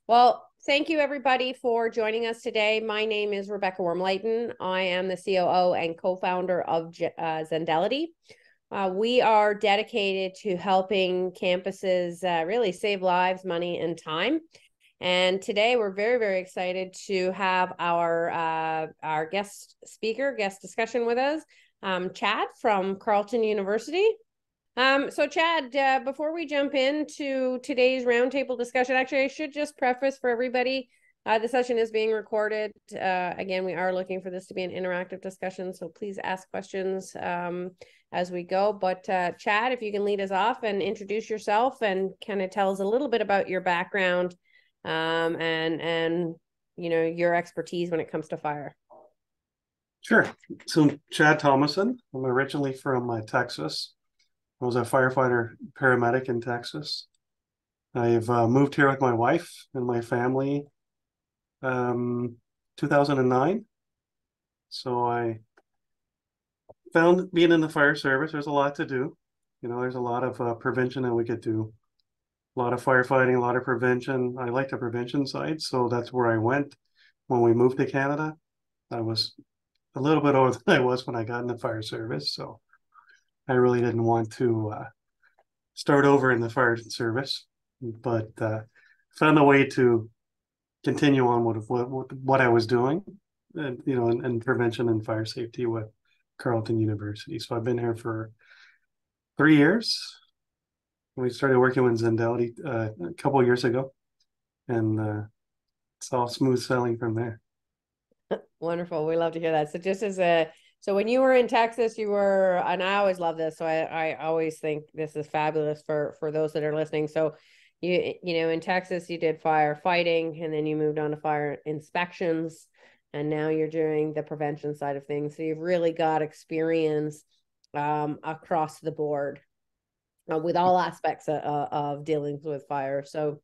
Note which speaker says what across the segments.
Speaker 1: Well, thank you everybody for joining us today. My name is Rebecca Wormleighton. I am the COO and co-founder of Zendelity. We are dedicated to helping campuses really save lives, money, and time. And today we're very, very excited to have our guest speaker, guest discussion with us, Chad from Carleton University. So Chad, before we jump into today's roundtable discussion, actually, I should just preface for everybody, the session is being recorded. Again, we are looking for this to be an interactive discussion, so please ask questions as we go. But Chad, if you can lead us off and introduce yourself and kind of tell us a little bit about your background and your expertise when it comes to fire.
Speaker 2: Sure. So Chad Thomison. I'm originally from Texas. I was a firefighter paramedic in Texas. I've moved here with my wife and my family 2009. So I found being in the fire service, there's a lot to do. There's a lot of prevention that we could do. A lot of firefighting, a lot of prevention. I like the prevention side, so that's where I went when we moved to Canada. I was a little bit older than I was when I got in the fire service, so I really didn't want to start over in the fire service, but found a way to continue on with what I was doing, and prevention and fire safety with Carleton University. So I've been here for 3 years. We started working with Zendelity a couple of years ago, and it's all smooth sailing from there.
Speaker 1: Wonderful. We love to hear that. So when you were in Texas, and I always love this. So I always think this is fabulous for those that are listening. So in Texas, you did firefighting and then you moved on to fire inspections, and now you're doing the prevention side of things. So you've really got experience across the board with all aspects of dealing with fire. So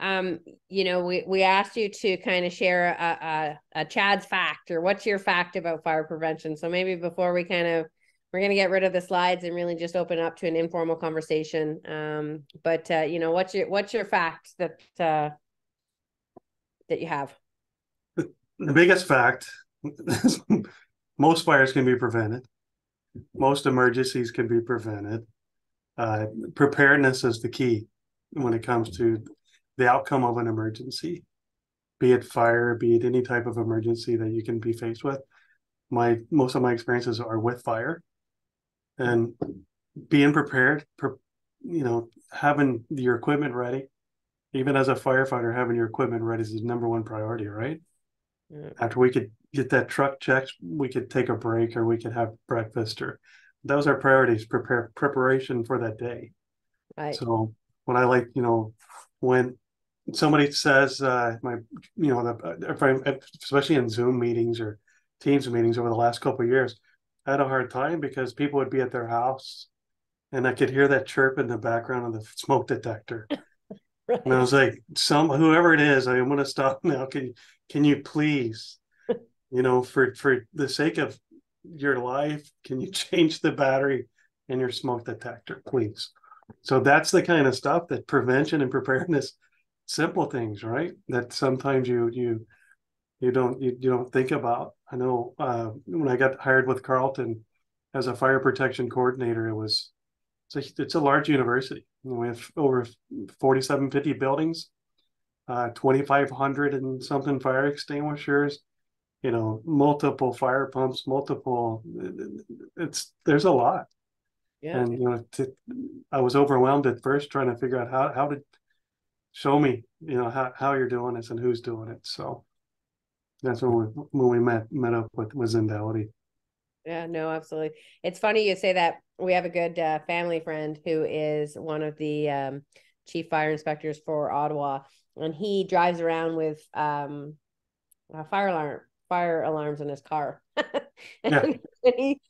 Speaker 1: we asked you to kind of share a Chad's fact, or what's your fact about fire prevention. So maybe before we're going to get rid of the slides and really just open up to an informal conversation. But what's your fact that you have?
Speaker 2: The biggest fact is most fires can be prevented. Most emergencies can be prevented. Preparedness is the key when it comes to the outcome of an emergency, be it fire, be it any type of emergency that you can be faced with. Most of my experiences are with fire, and being prepared, having your equipment ready. Even as a firefighter, having your equipment ready is the number one priority, right? Yeah. After we could get that truck checked, we could take a break, or we could have breakfast, or those are priorities. Preparation for that day. Right. So what I like, when somebody says especially in Zoom meetings or Teams meetings over the last couple of years, I had a hard time because people would be at their house and I could hear that chirp in the background of the smoke detector. Right. And I was like, whoever it is, I'm going to stop now. Can you please, for the sake of your life, can you change the battery in your smoke detector, please? So that's the kind of stuff that prevention and preparedness, simple things, right? That sometimes you don't think about. I know when I got hired with Carleton as a fire protection coordinator, it's a large university. We have over 4,750 buildings, 2,500 and something fire extinguishers, multiple fire pumps, there's a lot. Yeah. And I was overwhelmed at first trying to figure out how to show me how you're doing this and who's doing it. So that's when we met up with Zendelity.
Speaker 1: Yeah, no, absolutely. It's funny you say that. We have a good family friend who is one of the chief fire inspectors for Ottawa, and he drives around with fire alarms in his car. And he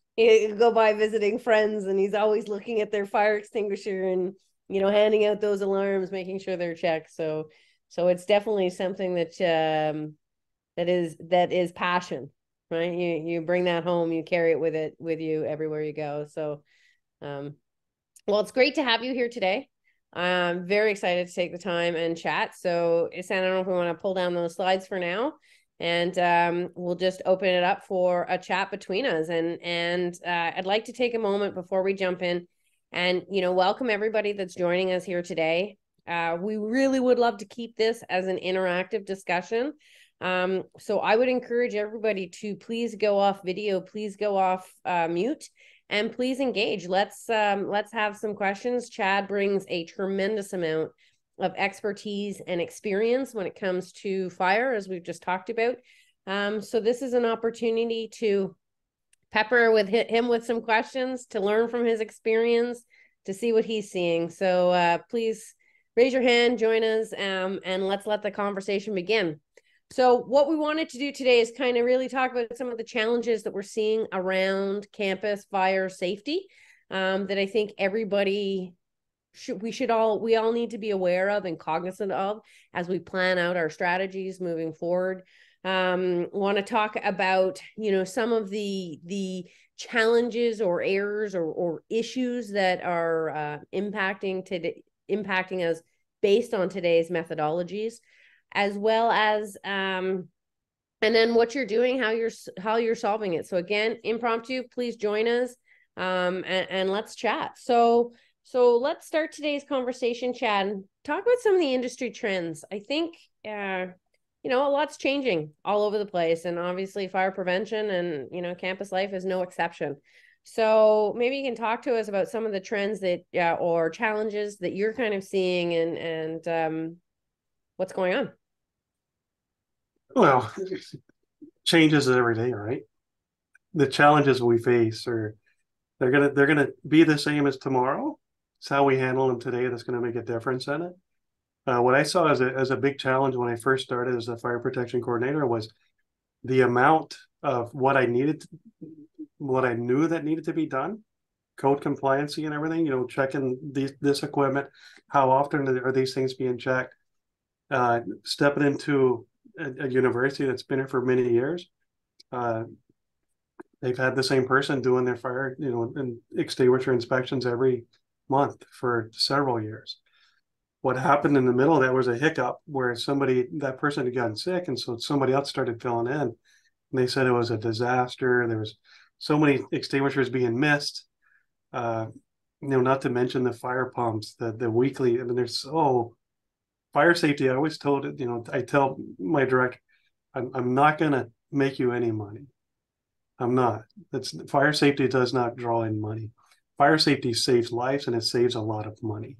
Speaker 1: go by visiting friends, and he's always looking at their fire extinguisher and handing out those alarms, making sure they're checked. So it's definitely something that that is passion, right? You bring that home, you carry it with you everywhere you go. So well, it's great to have you here today. I'm very excited to take the time and chat. So, Isan, I don't know if we want to pull down those slides for now, and we'll just open it up for a chat between us. And I'd like to take a moment before we jump in and, welcome everybody that's joining us here today. We really would love to keep this as an interactive discussion. So I would encourage everybody to please go off video, please go off mute, and please engage. Let's have some questions. Chad brings a tremendous amount of expertise and experience when it comes to fire, as we've just talked about. So this is an opportunity to pepper him with some questions, to learn from his experience, to see what he's seeing. So please raise your hand, join us, and let's let the conversation begin. So what we wanted to do today is kind of really talk about some of the challenges that we're seeing around campus fire safety, that I think everybody we all need to be aware of and cognizant of as we plan out our strategies moving forward. Want to talk about, some of the challenges or errors or issues that are impacting us based on today's methodologies, as well as and then what you're doing, how you're solving it. So again, impromptu, please join us, and let's chat. So let's start today's conversation, Chad, and talk about some of the industry trends. I think a lot's changing all over the place, and obviously fire prevention and campus life is no exception. So maybe you can talk to us about some of the trends that or challenges that you're kind of seeing and what's going on.
Speaker 2: Well, changes every day, right? The challenges we face they're gonna be the same as tomorrow. It's how we handle them today that's going to make a difference in it. What I saw as a big challenge when I first started as a fire protection coordinator was the amount of what I knew that needed to be done, code compliancy and everything. Checking this equipment, how often are these things being checked? Stepping into a university that's been here for many years. They've had the same person doing their fire, and extinguisher inspections every month for several years. What happened in the middle of that was a hiccup where that person had gotten sick, and so somebody else started filling in. And they said it was a disaster. There was so many extinguishers being missed. Not to mention the fire pumps, the weekly. I mean, fire safety. I always told it. I tell my director, I'm not going to make you any money. I'm not. Fire safety does not draw in money. Fire safety saves lives, and it saves a lot of money.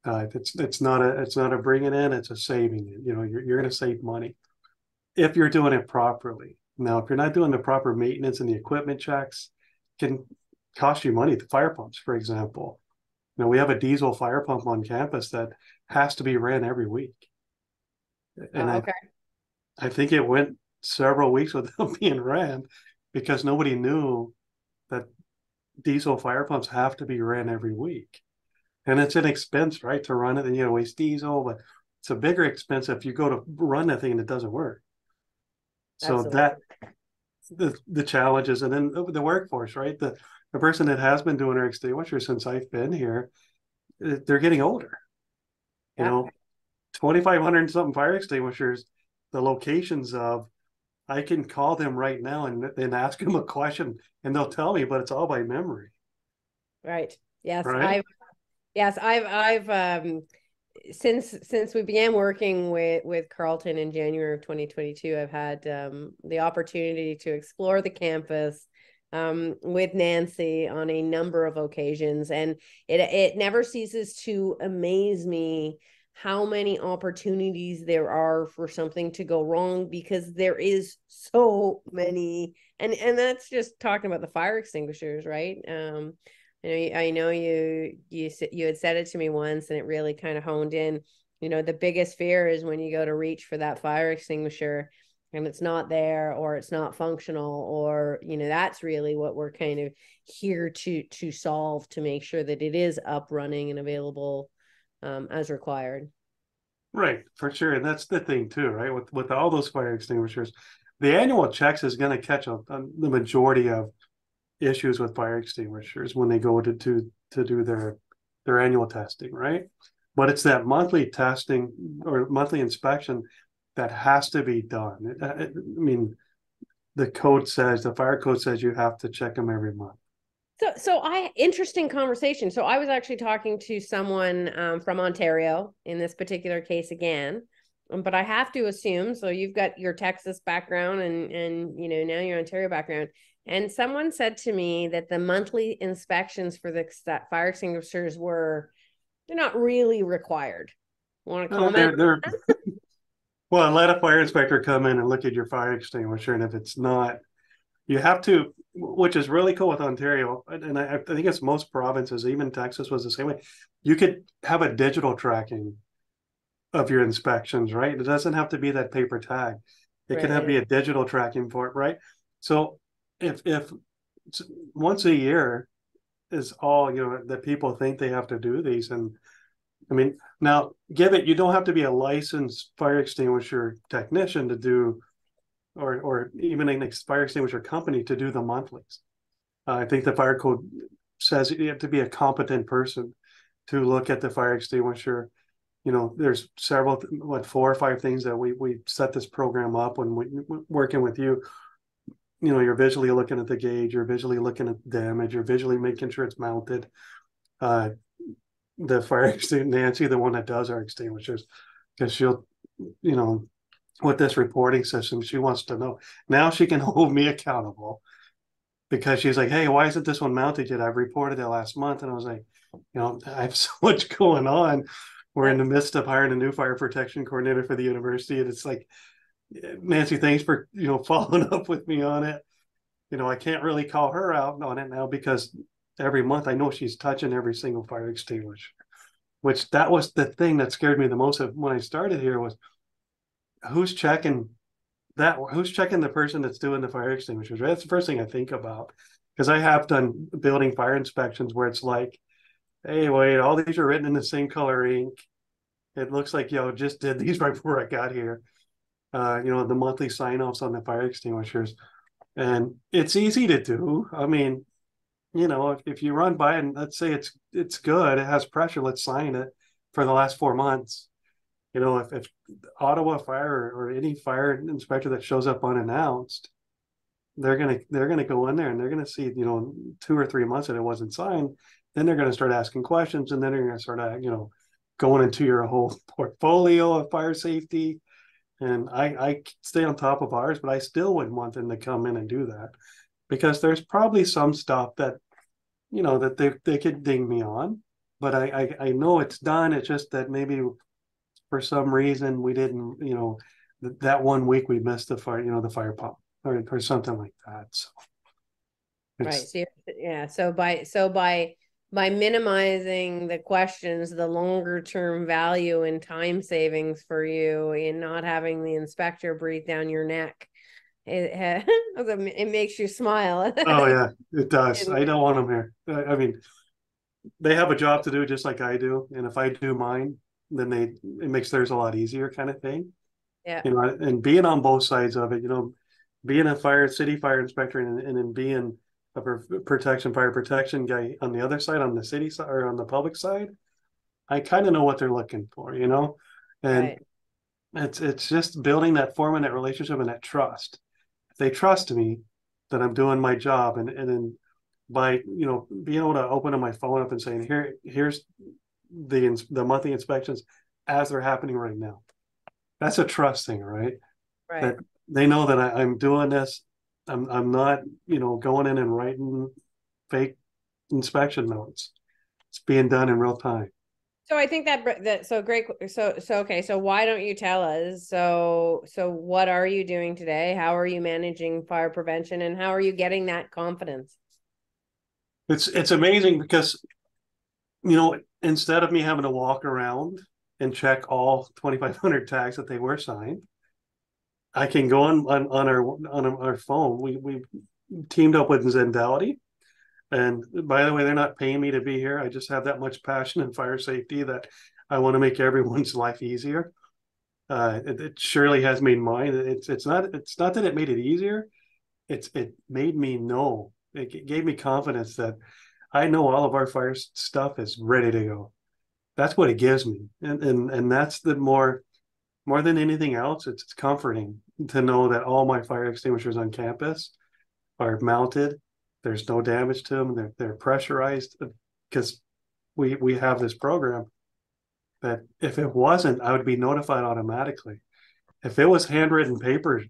Speaker 2: It's not a bringing in, it's a saving it. You're going to save money if you're doing it properly. Now, if you're not doing the proper maintenance and the equipment checks, it can cost you money. The fire pumps, for example. We have a diesel fire pump on campus that has to be ran every week. And
Speaker 1: Okay.
Speaker 2: I think it went several weeks without being ran because nobody knew that diesel fire pumps have to be ran every week. And it's an expense, right, to run it, and you gotta waste diesel, but it's a bigger expense if you go to run that thing and it doesn't work. So
Speaker 1: Absolutely.
Speaker 2: the challenges, and then the workforce, right? The person that has been doing our extinguisher since I've been here, they're getting older.
Speaker 1: Yeah.
Speaker 2: 2,500 something fire extinguishers, the locations of, I can call them right now and ask them a question and they'll tell me, but it's all by memory.
Speaker 1: Right. Yes.
Speaker 2: Right.
Speaker 1: I've since we began working with Carleton in January of 2022, I've had the opportunity to explore the campus with Nancy on a number of occasions, and it never ceases to amaze me how many opportunities there are for something to go wrong, because there is so many, and that's just talking about the fire extinguishers, right? I know you had said it to me once, and it really kind of honed in. The biggest fear is when you go to reach for that fire extinguisher and it's not there, or it's not functional, or that's really what we're kind of here to solve, to make sure that it is up, running, and available as required.
Speaker 2: Right, for sure. And that's the thing too, right? With all those fire extinguishers, the annual checks is going to catch up on the majority of issues with fire extinguishers when they go to do their their annual testing, right? But it's that monthly testing or monthly inspection that has to be done. I mean, the fire code says you have to check them every month.
Speaker 1: Interesting conversation. So I was actually talking to someone from Ontario in this particular case again, but I have to assume, so you've got your Texas background and now your Ontario background. And someone said to me that the monthly inspections for the fire extinguishers they're not really required. Want to comment?
Speaker 2: They're well, let a fire inspector come in and look at your fire extinguisher, and if it's not, you have to, which is really cool with Ontario, and I think it's most provinces, even Texas was the same way. You could have a digital tracking of your inspections, right? It doesn't have to be that paper tag. It
Speaker 1: Right.
Speaker 2: can have be a digital tracking for it, right? So if once a year is all that people think they have to do these, and I mean, now you don't have to be a licensed fire extinguisher technician to do, or even an fire extinguisher company to do the monthlies. I think the fire code says you have to be a competent person to look at the fire extinguisher. There's several, 4 or 5 things that we set this program up when we working with you. You're visually looking at the gauge, you're visually looking at damage, you're visually making sure it's mounted. The fire extinguisher, Nancy, the one that does our extinguishers, because she'll, with this reporting system, she wants to know. Now she can hold me accountable because she's like, hey, why isn't this one mounted yet? I've reported it last month. And I was like, I have so much going on. We're in the midst of hiring a new fire protection coordinator for the university. And it's like, Nancy, thanks for, following up with me on it. I can't really call her out on it now because every month I know she's touching every single fire extinguisher, which that was the thing that scared me the most of when I started here was who's checking the person that's doing the fire extinguishers, right? That's the first thing I think about, because I have done building fire inspections where it's like, hey, wait, all these are written in the same color ink. It looks like just did these right before I got here. The monthly sign-offs on the fire extinguishers, and it's easy to do. I mean, if you run by and let's say it's good, it has pressure, let's sign it for the last 4 months. If Ottawa Fire or any fire inspector that shows up unannounced, they're gonna go in there and they're gonna see 2 or 3 months that it wasn't signed. Then they're gonna start asking questions, and then they're gonna start going into your whole portfolio of fire safety. And I stay on top of ours, but I still wouldn't want them to come in and do that because there's probably some stuff that that they could ding me on, but I know it's done. It's just that maybe for some reason we didn't, that 1 week we missed the fire, the fire pump or something like that. So
Speaker 1: right. So by minimizing the questions, the longer term value and time savings for you in not having the inspector breathe down your neck, it makes you smile.
Speaker 2: oh yeah, it does. I don't want them here. I mean, they have a job to do just like I do, and if I do mine, then it makes theirs a lot easier, kind of thing.
Speaker 1: Yeah.
Speaker 2: And being on both sides of it, being a city fire inspector and then being a fire protection guy on the other side, on the city side or on the public side, I kind of know what they're looking for, and
Speaker 1: Right.
Speaker 2: it's just building that forming that relationship and that trust. If they trust me, that I'm doing my job, and then by being able to open my phone up and saying here's the monthly inspections as they're happening right now. That's a trust thing, right?
Speaker 1: Right.
Speaker 2: That they know that I'm doing this. I'm not going in and writing fake inspection notes. It's being done in real time.
Speaker 1: So I think that so great. So okay. So why don't you tell us? So what are you doing today? How are you managing fire prevention, and how are you getting that confidence?
Speaker 2: It's amazing because instead of me having to walk around and check all 2,500 tags that they were signed, I can go on our phone. We teamed up with Zendelity, and by the way, they're not paying me to be here. I just have that much passion in fire safety that I want to make everyone's life easier. It surely has made mine. It's not that it made it easier. It made me know. It gave me confidence that I know all of our fire stuff is ready to go. That's what it gives me. And that's the more than anything else, it's comforting to know that all my fire extinguishers on campus are mounted. There's no damage to them. They're pressurized because we have this program that if it wasn't, I would be notified automatically. If it was handwritten paper,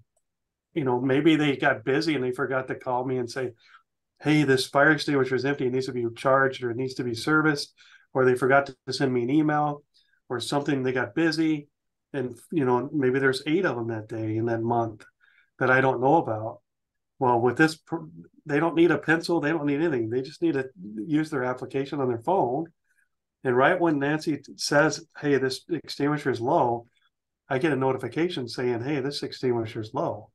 Speaker 2: maybe they got busy and they forgot to call me and say, hey, this fire extinguisher is empty. It needs to be charged or it needs to be serviced, or they forgot to send me an email or something. They got busy. And, maybe there's 8 of them that day in that month that I don't know about. Well, with this, they don't need a pencil. They don't need anything. They just need to use their application on their phone. And right when Nancy says, hey, this extinguisher is low, I get a notification saying, hey, this extinguisher is low.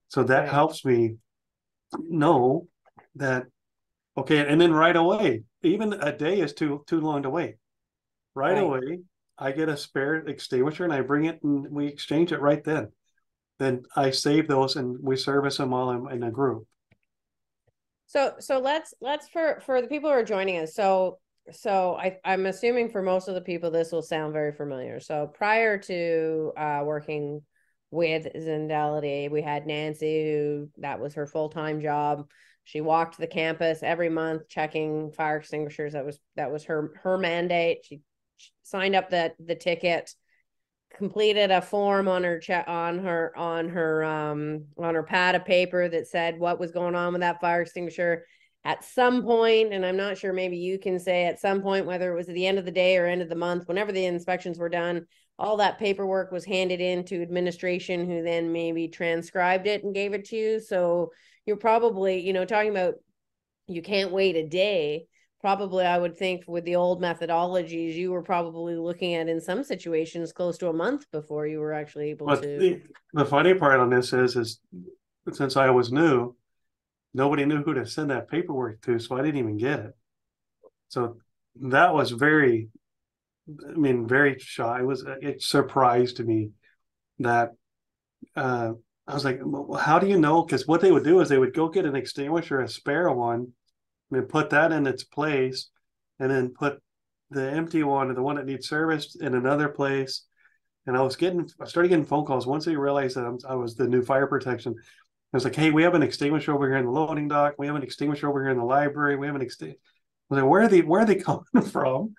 Speaker 2: So that helps me know that, okay. And then right away, even a day is too long to wait. Right away, I get a spare extinguisher and I bring it and we exchange it right then. Then I save those and we service them all in a group.
Speaker 1: So let's for the people who are joining us. I'm assuming for most of the people this will sound very familiar. So prior to working with Zendelity, we had Nancy, who that was her full-time job. She walked the campus every month checking fire extinguishers. That was her mandate. She signed up the ticket, completed a form on her pad of paper that said what was going on with that fire extinguisher. At some point, and I'm not sure, maybe you can say at some point, whether it was at the end of the day or end of the month, whenever the inspections were done, all that paperwork was handed in to administration, who then maybe transcribed it and gave it to you. So you're probably, talking about you can't wait a day. Probably, I would think with the old methodologies, you were probably looking at, in some situations, close to a month before you were actually able to.
Speaker 2: The funny part on this is since I was new, nobody knew who to send that paperwork to, so I didn't even get it. So that was very shy. It surprised me that I was like, well, how do you know? Because what they would do is they would go get an extinguisher, a spare one, and put that in its place, and then put the empty one or the one that needs serviced in another place. And I started getting phone calls once they realized that I was the new fire protection. I was like, hey, we have an extinguisher over here in the loading dock. We have an extinguisher over here in the library. We have an extinguisher. I was like, where are they coming from?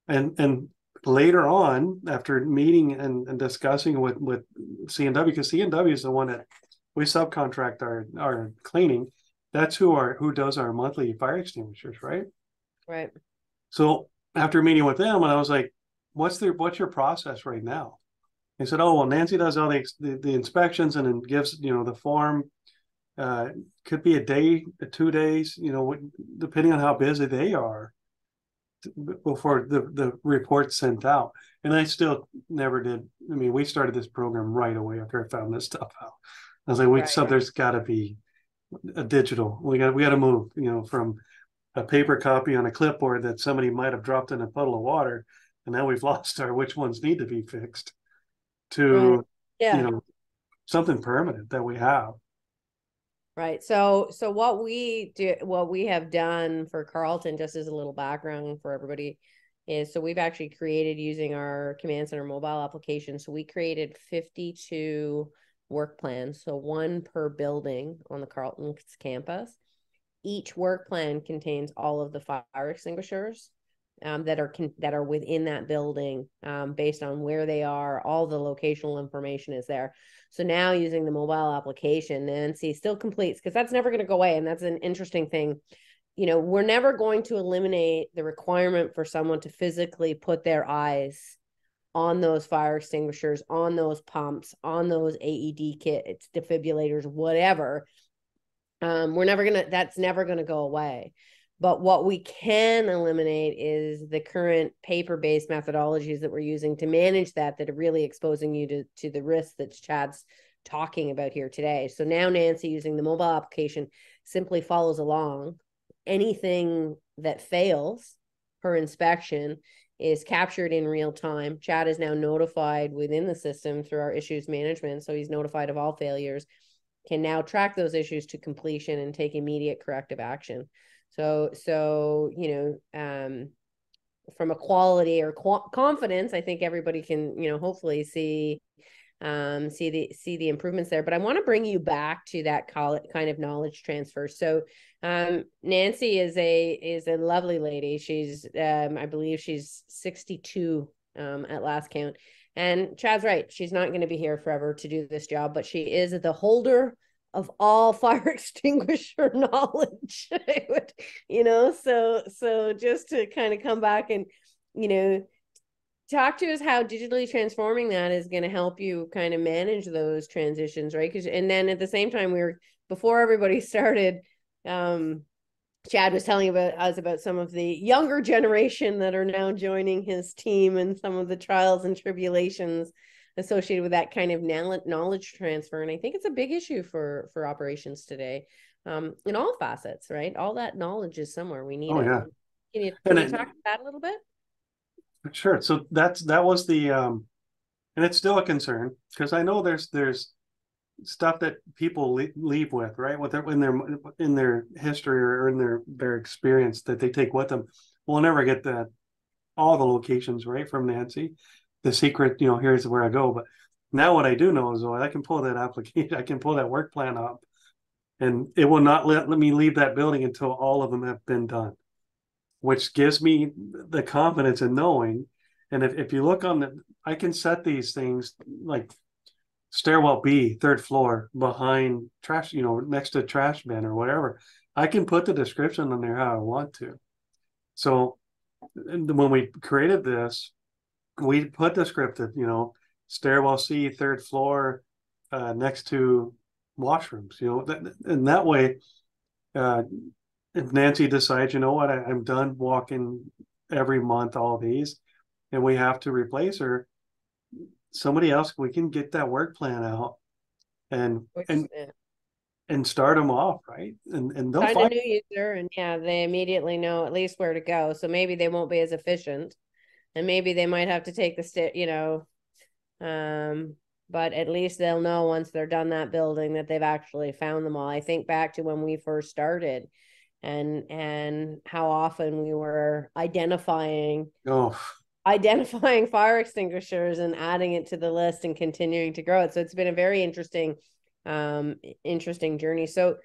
Speaker 2: And later on, after meeting and discussing with CNW, because CNW is the one that we subcontract our cleaning. That's who does our monthly fire extinguishers, right?
Speaker 1: Right.
Speaker 2: So after meeting with them, and I was like, what's your process right now? They said, oh, well, Nancy does all the inspections and then gives, the form. Could be a day, 2 days, depending on how busy they are before the report's sent out. And I still never did. I mean, we started this program right away after I found this stuff out. I was like, so there's got to be a digital. We got to move, from a paper copy on a clipboard that somebody might have dropped in a puddle of water, and now we've lost which ones need to be fixed, to something permanent that we have.
Speaker 1: Right. So what we have done for Carleton, just as a little background for everybody, is so we've actually created, using our command center mobile application. So we created 52 work plans, so one per building on the Carleton campus. Each work plan contains all of the fire extinguishers that are within that building, based on where they are. All the locational information is there. So now, using the mobile application, Nancy still completes, because that's never going to go away, and that's an interesting thing. We're never going to eliminate the requirement for someone to physically put their eyes on those fire extinguishers, on those pumps, on those AED kits, defibrillators, whatever. That's never gonna go away. But what we can eliminate is the current paper-based methodologies that we're using to manage that are really exposing you to the risks that Chad's talking about here today. So now Nancy, using the mobile application, simply follows along. Anything that fails her inspection is captured in real time. Chad is now notified within the system through our issues management. So he's notified of all failures, can now track those issues to completion and take immediate corrective action. So from a quality or confidence, I think everybody can, hopefully see the improvements there. But I want to bring you back to that kind of knowledge transfer. So Nancy is a lovely lady. She's I believe she's 62 at last count. And Chad's right. She's not going to be here forever to do this job, but she is the holder of all fire extinguisher knowledge. So just to kind of come back and, talk to us how digitally transforming that is going to help you kind of manage those transitions, right? And then at the same time, before everybody started, Chad was telling us about some of the younger generation that are now joining his team and some of the trials and tribulations associated with that kind of knowledge transfer. And I think it's a big issue for operations today, in all facets, right? All that knowledge is somewhere. We need it.
Speaker 2: Yeah.
Speaker 1: Can you talk about that a little bit?
Speaker 2: Sure. So that was the and it's still a concern, because I know there's stuff that people leave with, right? In their history or in their experience that they take with them. We'll never get all the locations right from Nancy. The secret, here's where I go. But now what I do know is, I can pull that application, I can pull that work plan up, and it will not let me leave that building until all of them have been done, which gives me the confidence in knowing. And if you look I can set these things like stairwell B, third floor, behind trash, next to trash bin or whatever. I can put the description on there how I want to. So when we created this, we put descriptive, stairwell C, third floor, next to washrooms, and that way, if Nancy decides, I'm done walking every month, all these, and we have to replace her, somebody else, we can get that work plan out and start them off, right? And they'll
Speaker 1: find a new user, and they immediately know at least where to go. So maybe they won't be as efficient, and maybe they might have to take the but at least they'll know once they're done that building that they've actually found them all. I think back to when we first started, and how often we were identifying fire extinguishers and adding it to the list and continuing to grow it. So it's been a very interesting journey. So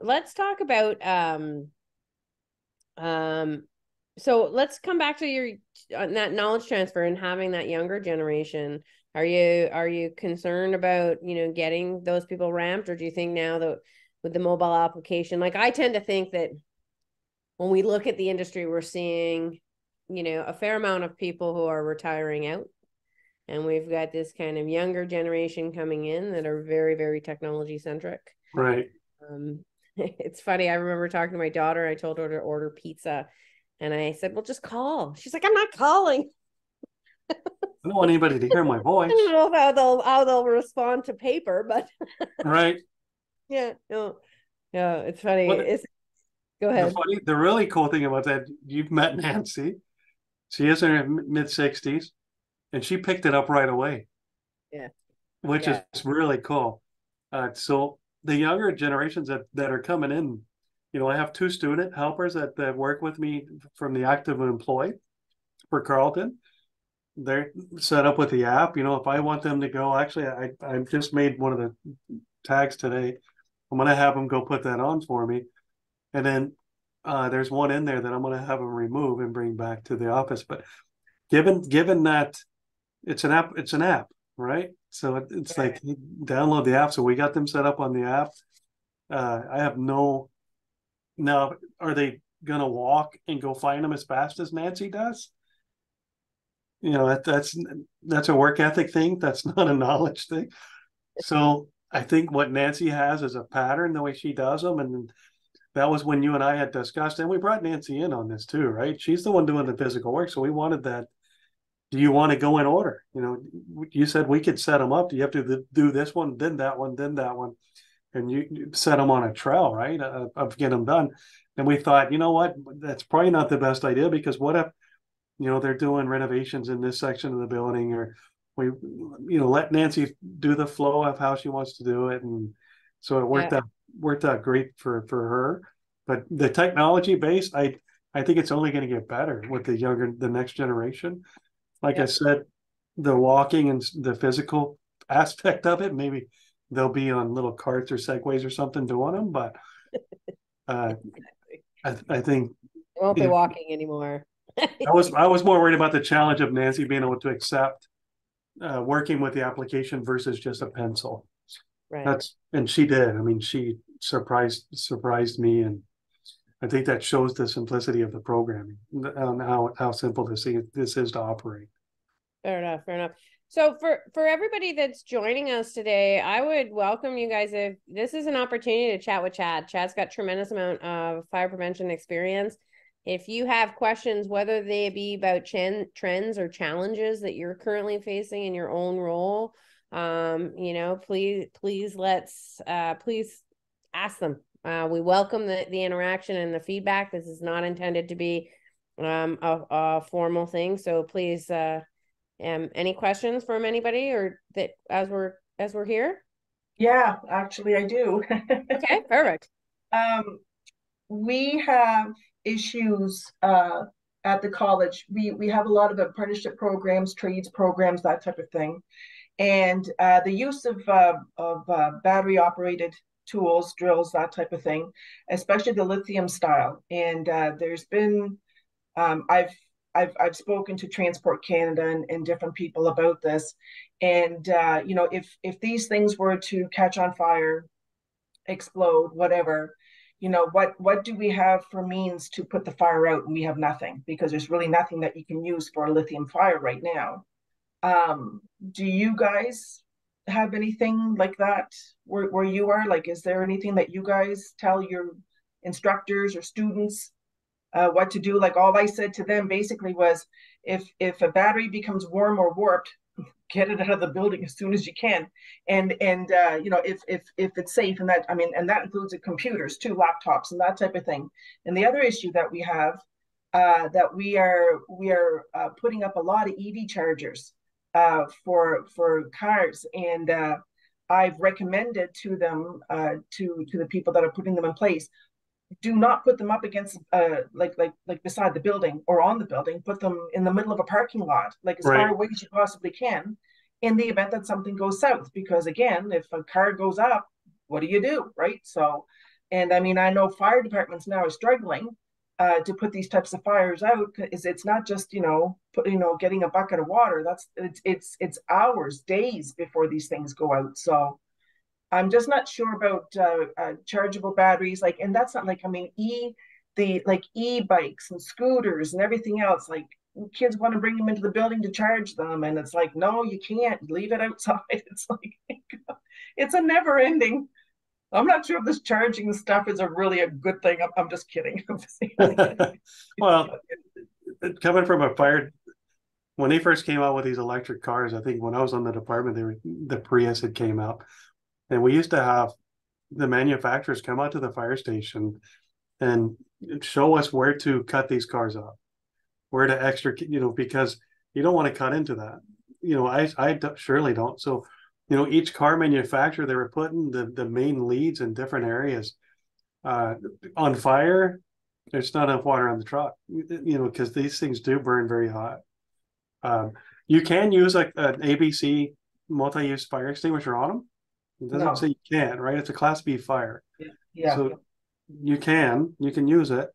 Speaker 1: let's talk about so let's come back to that knowledge transfer and having that younger generation. Are you concerned about, getting those people ramped, or do you think now that with the mobile application, like I tend to think that when we look at the industry, we're seeing, a fair amount of people who are retiring out, and we've got this kind of younger generation coming in that are very, very technology centric.
Speaker 2: Right.
Speaker 1: It's funny. I remember talking to my daughter. I told her to order pizza, and I said, "Well, just call." She's like, "I'm not calling."
Speaker 2: I don't want anybody to hear my voice.
Speaker 1: I don't know how they'll respond to paper, but
Speaker 2: right.
Speaker 1: Yeah. No. Yeah. It's funny. Go ahead.
Speaker 2: The really cool thing about that, you've met Nancy. She is in her mid-60s, and she picked it up right away.
Speaker 1: Yeah.
Speaker 2: Which is really cool. So the younger generations that are coming in, I have 2 student helpers that work with me from the active employee for Carleton. They're set up with the app. If I want them to go, actually, I just made one of the tags today. I'm going to have them go put that on for me. And then there's one in there that I'm going to have them remove and bring back to the office. But given that it's an app, right? So it's like, download the app. So we got them set up on the app. I have now, are they going to walk and go find them as fast as Nancy does? That's a work ethic thing. That's not a knowledge thing. So I think what Nancy has is a pattern, the way she does them. And that was when you and I had discussed, and we brought Nancy in on this too, right? She's the one doing the physical work. So we wanted that. Do you want to go in order? You said we could set them up. Do you have to do this one, then that one, then that one? And you set them on a trail, right? Of get them done. And we thought, what? That's probably not the best idea, because what if, they're doing renovations in this section of the building, or we, let Nancy do the flow of how she wants to do it. And so it worked out great for her. But the technology base, I think it's only going to get better with the next generation. Like I said, the walking and the physical aspect of it, maybe they'll be on little carts or segways or something doing them. But I think
Speaker 1: I won't be walking anymore.
Speaker 2: I was more worried about the challenge of Nancy being able to accept working with the application versus just a pencil.
Speaker 1: Right.
Speaker 2: And she did. I mean, she surprised me, and I think that shows the simplicity of the programming and how simple this is to operate.
Speaker 1: Fair enough. Fair enough. So for everybody that's joining us today, I would welcome you guys. If this is an opportunity to chat with Chad. Chad's got tremendous amount of fire prevention experience. If you have questions, whether they be about trends or challenges that you're currently facing in your own role, please ask them. We welcome the interaction and the feedback. This is not intended to be a formal thing. So please, any questions from anybody or that as we're here?
Speaker 3: Yeah, actually I do.
Speaker 1: Okay, perfect.
Speaker 3: We have issues at the college. We have a lot of apprenticeship programs, trades programs, that type of thing. And the use of battery operated tools, drills, that type of thing, especially the lithium style. And there's been, I've spoken to Transport Canada and different people about this. And if these things were to catch on fire, explode, whatever, what do we have for means to put the fire out? And we have nothing, because there's really nothing that you can use for a lithium fire right now. Do you guys have anything like that where you are? Like, is there anything that you guys tell your instructors or students what to do? Like, all I said to them basically was, if a battery becomes warm or warped, get it out of the building as soon as you can. And if it's safe, and that, I mean, and that includes the computers too, laptops and that type of thing. And the other issue that we have, that we are putting up a lot of EV chargers for cars, and I've recommended to them, to the people that are putting them in place, do not put them up against like beside the building or on the building. Put them in the middle of a parking lot, like as far away as you possibly can, in the event that something goes south. Because again, if a car goes up, what do you do, right? So, and I mean, I know fire departments now are struggling to put these types of fires out. Is it's not just getting a bucket of water. It's hours, days before these things go out. So I'm just not sure about chargeable batteries, like, and that's not like, I mean, e-bikes and scooters and everything else. Like, kids want to bring them into the building to charge them, and it's like, no, you can't, leave it outside. It's like, it's a never ending. I'm not sure if this charging stuff is really a good thing. I'm just kidding.
Speaker 2: Well, coming from a fire, when they first came out with these electric cars, I think when I was on the department, the Prius had came out. And we used to have the manufacturers come out to the fire station and show us where to cut these cars up, where to because you don't want to cut into that. I surely don't. So, each car manufacturer, they were putting the main leads in different areas. On fire, there's not enough water on the truck, because these things do burn very hot. You can use like an ABC multi-use fire extinguisher on them. It doesn't say you can't, right? It's a Class B fire.
Speaker 3: Yeah.
Speaker 2: So you can use it.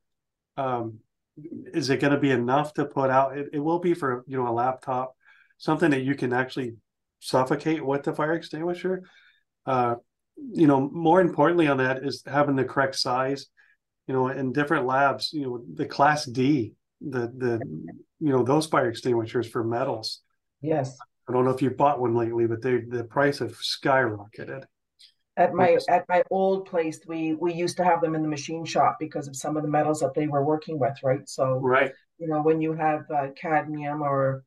Speaker 2: Is it going to be enough to put out? It will be for, a laptop, something that you can actually suffocate with the fire extinguisher. More importantly on that is having the correct size, in different labs, the Class D, those fire extinguishers for metals.
Speaker 3: Yes.
Speaker 2: I don't know if you bought one lately, but the price have skyrocketed.
Speaker 3: At my old place, we used to have them in the machine shop because of some of the metals that they were working with, right? So, when you have cadmium or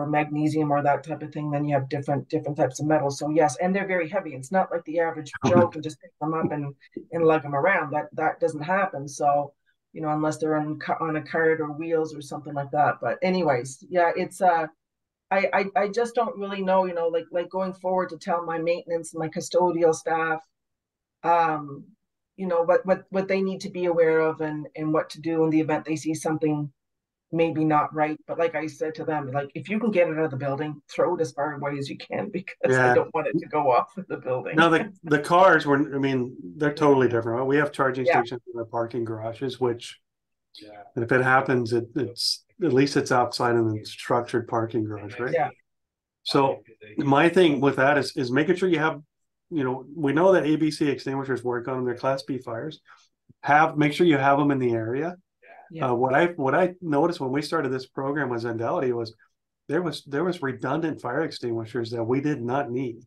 Speaker 3: magnesium or that type of thing, then you have different types of metals. So yes, and they're very heavy. It's not like the average Joe can just pick them up and lug them around. That doesn't happen. So, unless they're on a cart or wheels or something like that. But anyways, yeah, it's I just don't really know, like going forward, to tell my maintenance and my custodial staff, you know, what they need to be aware of, and what to do in the event they see something maybe not right. But like I said to them, like, if you can get it out of the building, throw it as far away as you can, because I
Speaker 2: Yeah.
Speaker 3: don't want it to go off of the building.
Speaker 2: Now the cars were, I mean, they're totally different. We have charging
Speaker 3: Yeah,
Speaker 2: stations in our parking garages, which if it happens, it's at least it's outside of the structured parking garage, right?
Speaker 3: yeah,
Speaker 2: So my thing with that is making sure you have, you know, we know that ABC extinguishers work on their Class B fires. Make sure you have them in the area.
Speaker 3: yeah.
Speaker 2: What I noticed when we started this program with Zendelity was there was redundant fire extinguishers that we did not need.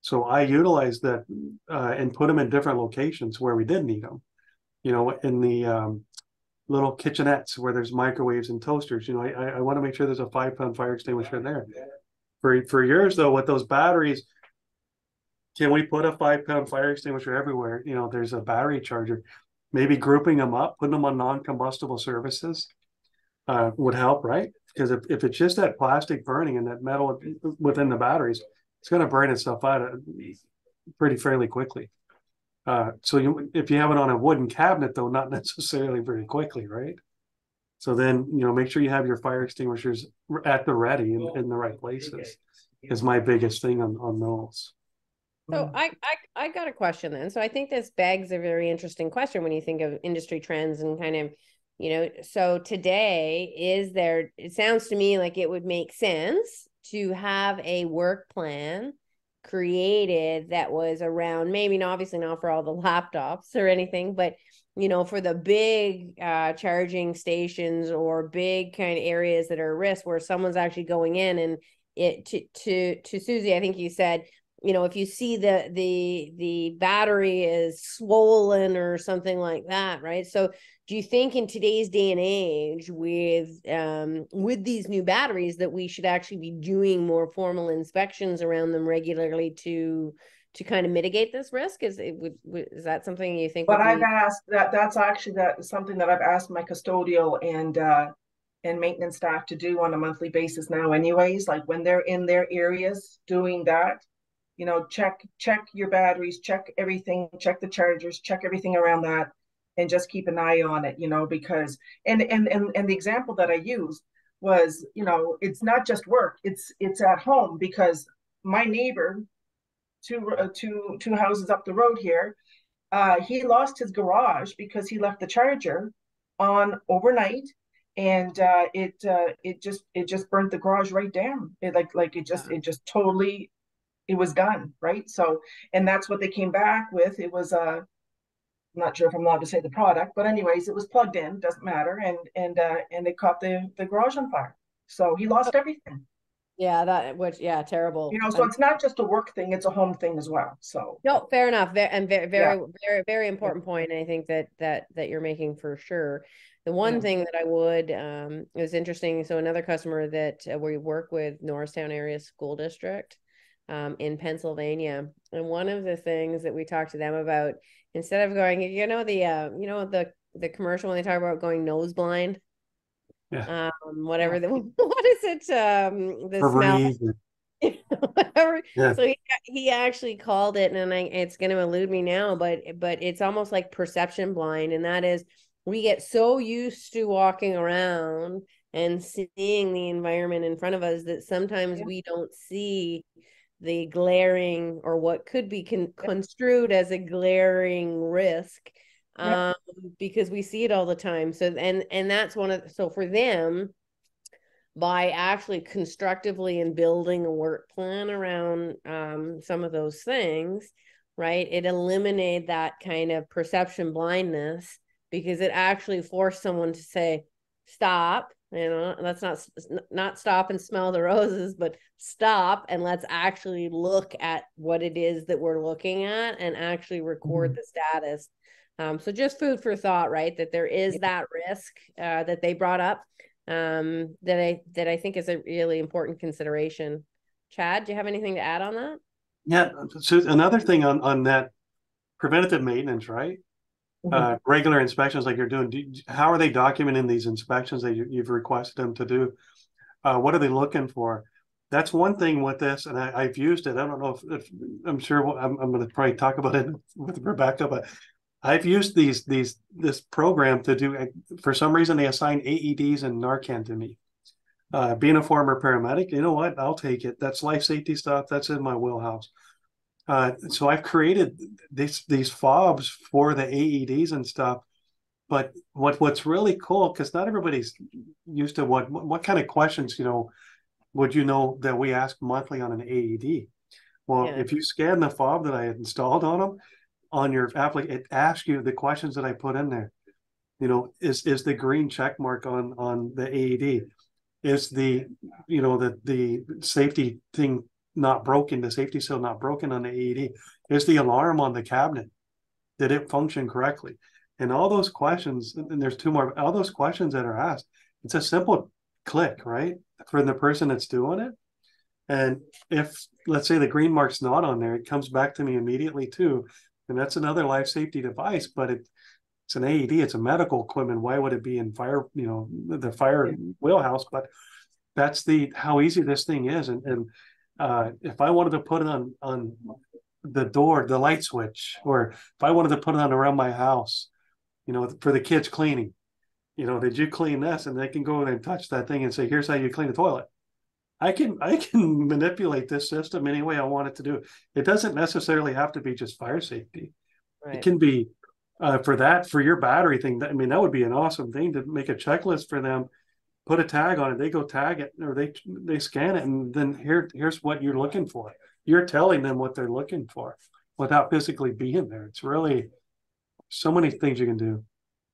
Speaker 2: So I utilized that and put them in different locations where we did need them. You know, in the little kitchenettes where there's microwaves and toasters. You know, I want to make sure there's a 5-pound fire extinguisher in there. For yours though, with those batteries, can we put a 5-pound fire extinguisher everywhere? You know, there's a battery charger. Maybe grouping them up, putting them on non-combustible surfaces would help, right? Because if it's just that plastic burning and that metal within the batteries, it's going to burn itself out pretty fairly quickly. So if you have it on a wooden cabinet, though, not necessarily very quickly, right? So then, you know, make sure you have your fire extinguishers at the ready in the right places is my biggest thing on those.
Speaker 1: So I got a question then. So I think this begs a very interesting question when you think of industry trends and kind of, you know, so today it sounds to me like it would make sense to have a work plan created that was around, maybe not, obviously not for all the laptops or anything, but you know, for the big charging stations or big kind of areas that are at risk where someone's actually going in and to Susie, I think you said, you know, if you see the battery is swollen or something like that, right? So do you think in today's day and age with these new batteries that we should actually be doing more formal inspections around them regularly to kind of mitigate this risk? Is that something you think
Speaker 3: But
Speaker 1: would
Speaker 3: I've
Speaker 1: be?
Speaker 3: asked that's actually something that I've asked my custodial and maintenance staff to do on a monthly basis now anyways, like when they're in their areas doing that, you know, check your batteries, check everything, check the chargers, check everything around that, and just keep an eye on it, you know, because and the example that I used was, you know, it's not just work, it's at home, because my neighbor two houses up the road here, he lost his garage because he left the charger on overnight, and it just burnt the garage right down. It just totally, it was done, right? So, and that's what they came back with. It was I'm not sure if I'm allowed to say the product, but anyways, it was plugged in, doesn't matter, and it caught the garage on fire. So he lost everything.
Speaker 1: Yeah,
Speaker 3: You
Speaker 1: terrible.
Speaker 3: know, so it's not just a work thing, it's a home thing as well. So
Speaker 1: No, fair enough. And very,
Speaker 3: yeah,
Speaker 1: very, very, very
Speaker 3: yeah,
Speaker 1: important point. And I think that you're making for sure. The
Speaker 3: yeah.
Speaker 1: one thing that I would, it was interesting. So another customer that we work with, Norristown Area School District, in Pennsylvania, and one of the things that we talked to them about, instead of going, the commercial when they talk about going nose blind,
Speaker 2: Yeah.
Speaker 1: whatever what is it, the smell. Whatever.
Speaker 2: Yeah.
Speaker 1: So he actually called it, and it's going to elude me now, but it's almost like perception blind, and that is we get so used to walking around and seeing the environment in front of us that sometimes we don't see the glaring or what could be construed as a glaring risk,
Speaker 3: Yep.
Speaker 1: because we see it all the time. So and that's so for them, by actually constructively and building a work plan around some of those things, right? It eliminated that kind of perception blindness, because it actually forced someone to say, stop, you know, let's not stop and smell the roses, but stop and let's actually look at what it is that we're looking at and actually record the status. So just food for thought, right? That there is that risk that they brought up, that I think is a really important consideration. Chad, do you have anything to add on that?
Speaker 2: Yeah. So another thing on that preventative maintenance, right? Regular inspections like you're doing, how are they documenting these inspections that you've requested them to do? What are they looking for? That's one thing with this, and I've used it. I don't know if I'm sure I'm going to probably talk about it with Rebecca, but I've used this program to do. For some reason, they assign AEDs and Narcan to me. Being a former paramedic, you know what? I'll take it. That's life safety stuff. That's in my wheelhouse. So I've created these fobs for the AEDs and stuff. But what's really cool, because not everybody's used to what kind of questions, would you know that we ask monthly on an AED? Well,
Speaker 1: Yeah.
Speaker 2: if you scan the fob that I had installed on them on your application, it asks you the questions that I put in there. Is the green check mark on the AED? Is the the safety thing not broken? The safety seal not broken on the AED? Is the alarm on the cabinet? Did it function correctly? And all those questions, and there's two more, all those questions that are asked, it's a simple click, right? For the person that's doing it. And if, let's say, the green mark's not on there, it comes back to me immediately too. And that's another life safety device, but it's an AED, it's a medical equipment. Why would it be in fire, the fire wheelhouse? But that's how easy this thing is. And if I wanted to put it on the door, the light switch, or if I wanted to put it on around my house, for the kids cleaning, did you clean this? And they can go in and touch that thing and say, here's how you clean the toilet. I can manipulate this system any way I want it to do. It doesn't necessarily have to be just fire safety.
Speaker 1: Right.
Speaker 2: It can be for your battery thing. That would be an awesome thing to make a checklist for them. Put a tag on it. They go tag it, or they scan it, and then here's what you're looking for. You're telling them what they're looking for without physically being there. It's really so many things you can do.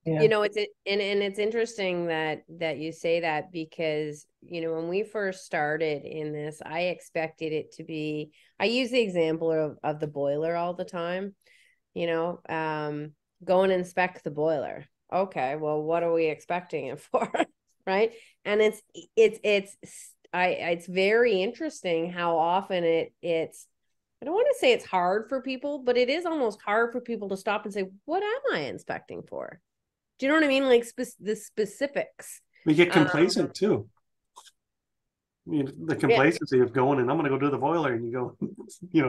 Speaker 3: Yeah.
Speaker 1: It's interesting that you say that, because when we first started in this, I expected it to be, I use the example of the boiler all the time. Go and inspect the boiler. Okay, well, what are we expecting it for? Right? And it's very interesting how often it's I don't want to say it's hard for people, but it is almost hard for people to stop and say, what am I inspecting for? Do you know what I mean? Like the specifics.
Speaker 2: We get complacent too. The complacency of going, and I'm going to go do the boiler, and you go,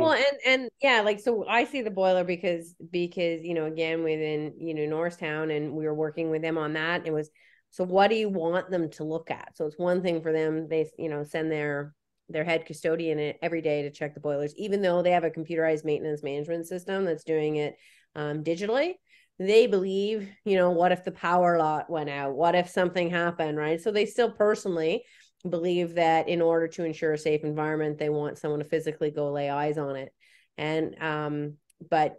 Speaker 1: Well, and yeah, like, so I see the boiler because again, within Norristown, and we were working with them on that. It was, so what do you want them to look at? So it's one thing for them, they send their head custodian every day to check the boilers, even though they have a computerized maintenance management system that's doing it digitally. They believe, what if the power lot went out? What if something happened, right? So they still personally believe that in order to ensure a safe environment, they want someone to physically go lay eyes on it. And but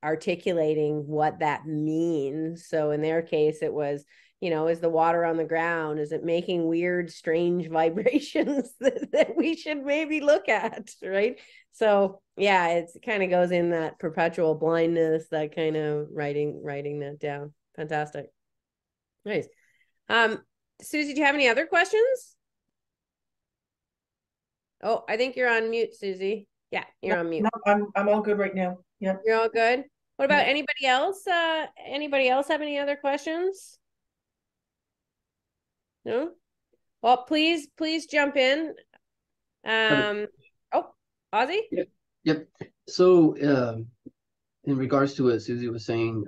Speaker 1: articulating what that means. So in their case, it was, is the water on the ground, is it making weird, strange vibrations that we should maybe look at, right? So yeah, it kind of goes in that perpetual blindness, that kind of writing that down. Fantastic. Nice. Susie, do you have any other questions? Oh, I think you're on mute, Susie. Yeah, you're on mute.
Speaker 3: No, I'm all good right now. Yeah.
Speaker 1: You're all good. What about anybody else? Anybody else have any other questions? No? Well, please jump in. Oh, Ozzy?
Speaker 4: Yep. So in regards to what Susie was saying,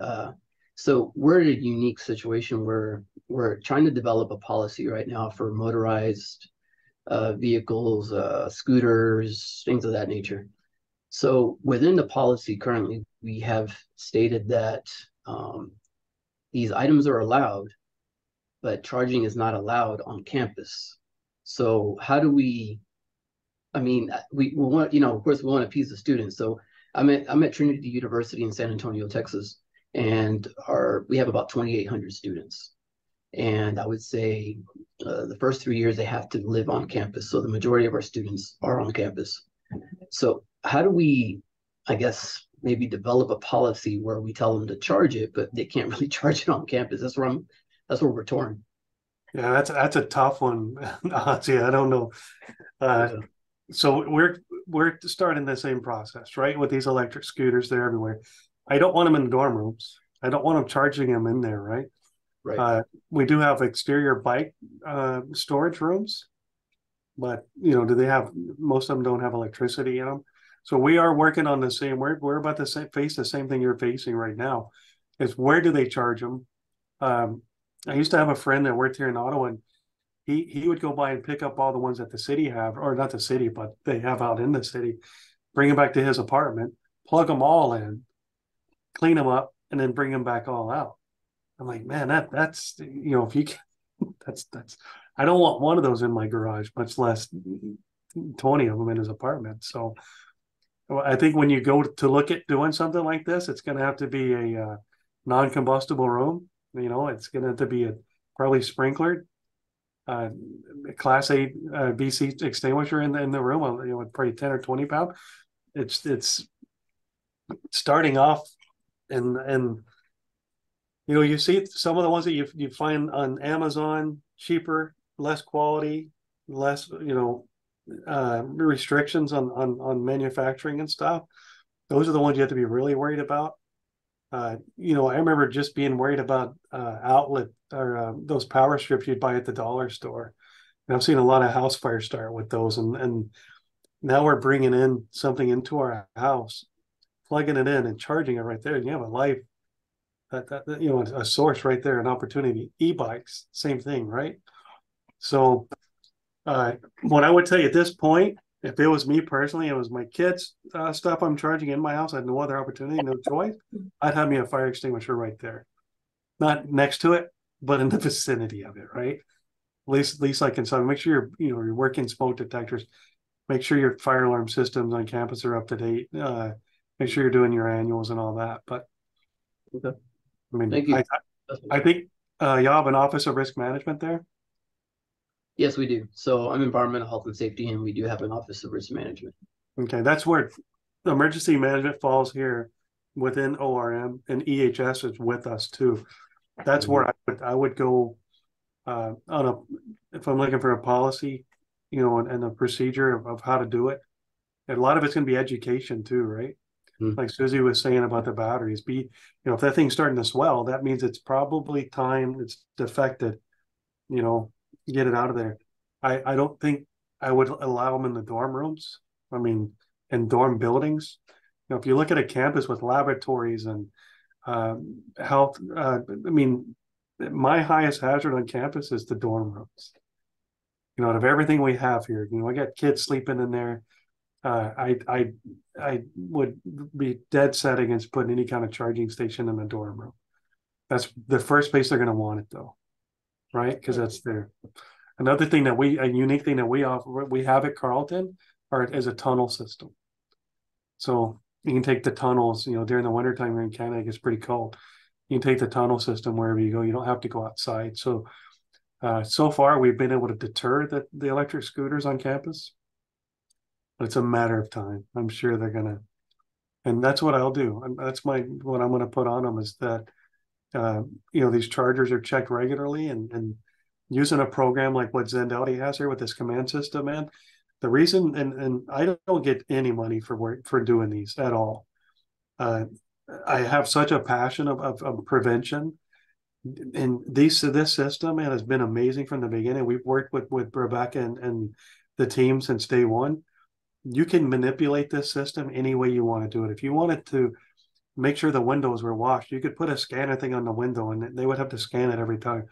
Speaker 4: so we're in a unique situation where we're trying to develop a policy right now for motorized vehicles, scooters, things of that nature. So within the policy currently, we have stated that these items are allowed, but charging is not allowed on campus. So how do we, we want, of course, we want to appease the students. So I'm at Trinity University in San Antonio, Texas, and we have about 2,800 students. And I would say the first 3 years they have to live on campus. So the majority of our students are on campus. So how do we, I guess, maybe develop a policy where we tell them to charge it, but they can't really charge it on campus? That's where we're torn.
Speaker 2: Yeah, that's a tough one. See, I don't know. So we're starting the same process, right? With these electric scooters, they're everywhere. I don't want them in dorm rooms. I don't want them charging them in there, right?
Speaker 4: Right.
Speaker 2: We do have exterior bike storage rooms, but do they have? Most of them don't have electricity in them. So we are working on the same. We're about to face the same thing you're facing right now. is where do they charge them? I used to have a friend that worked here in Ottawa, and he would go by and pick up all the ones that the city have, or not the city, but they have out in the city, bring them back to his apartment, plug them all in, clean them up, and then bring them back all out. I'm like, man, that's if you can, that's I don't want one of those in my garage, much less 20 of them in his apartment. So I think when you go to look at doing something like this, it's going to have to be a non-combustible room. It's going to have to be probably sprinklered, Class A BC extinguisher in the room. Probably 10 or 20 pound. It's starting off, and you see some of the ones that you find on Amazon cheaper, less quality, less restrictions on manufacturing and stuff. Those are the ones you have to be really worried about. I remember just being worried about outlet or those power strips you'd buy at the dollar store. And I've seen a lot of house fires start with those, and now we're bringing in something into our house, plugging it in and charging it right there, and you have a life a source right there, an opportunity. E-bikes, same thing, right? So what I would tell you at this point, if it was me personally, it was my kids' stuff I'm charging in my house, I had no other opportunity, no choice, I'd have me a fire extinguisher right there. Not next to it, but in the vicinity of it, right? At least I can make sure you're working smoke detectors, make sure your fire alarm systems on campus are up to date, make sure you're doing your annuals and all that. But
Speaker 4: Okay.
Speaker 2: I mean,
Speaker 4: Thank you.
Speaker 2: I think you have an Office of Risk Management there.
Speaker 4: Yes, we do. So I'm environmental health and safety, and we do have an Office of Risk Management.
Speaker 2: Okay, that's where emergency management falls here within ORM, and EHS is with us too. That's where I would go if I'm looking for a policy, and a procedure of how to do it. And a lot of it's going to be education too, right? Like Susie was saying about the batteries. If that thing's starting to swell, that means it's probably time it's defected. Get it out of there. I don't think I would allow them in the dorm rooms. I mean, in dorm buildings. If you look at a campus with laboratories and health, I mean, my highest hazard on campus is the dorm rooms. Out of everything we have here, I got kids sleeping in there. I would be dead set against putting any kind of charging station in the dorm room. That's the first place they're going to want it, though, right? Because that's there. Another thing a unique thing that we have at Carleton is a tunnel system. So you can take the tunnels, during the wintertime here in Canada, it gets pretty cold. You can take the tunnel system wherever you go. You don't have to go outside. So far we've been able to deter the electric scooters on campus. But it's a matter of time. I'm sure they're gonna, and that's what I'll do. That's what I'm gonna put on them is that these chargers are checked regularly, and using a program like what Zendelity has here with this command system, man. The reason, and I don't get any money for doing these at all. I have such a passion of prevention, and this system, man, has been amazing from the beginning. We've worked with Rebecca and the team since day one. You can manipulate this system any way you want to do it. If you wanted to make sure the windows were washed, you could put a scanner thing on the window and they would have to scan it every time.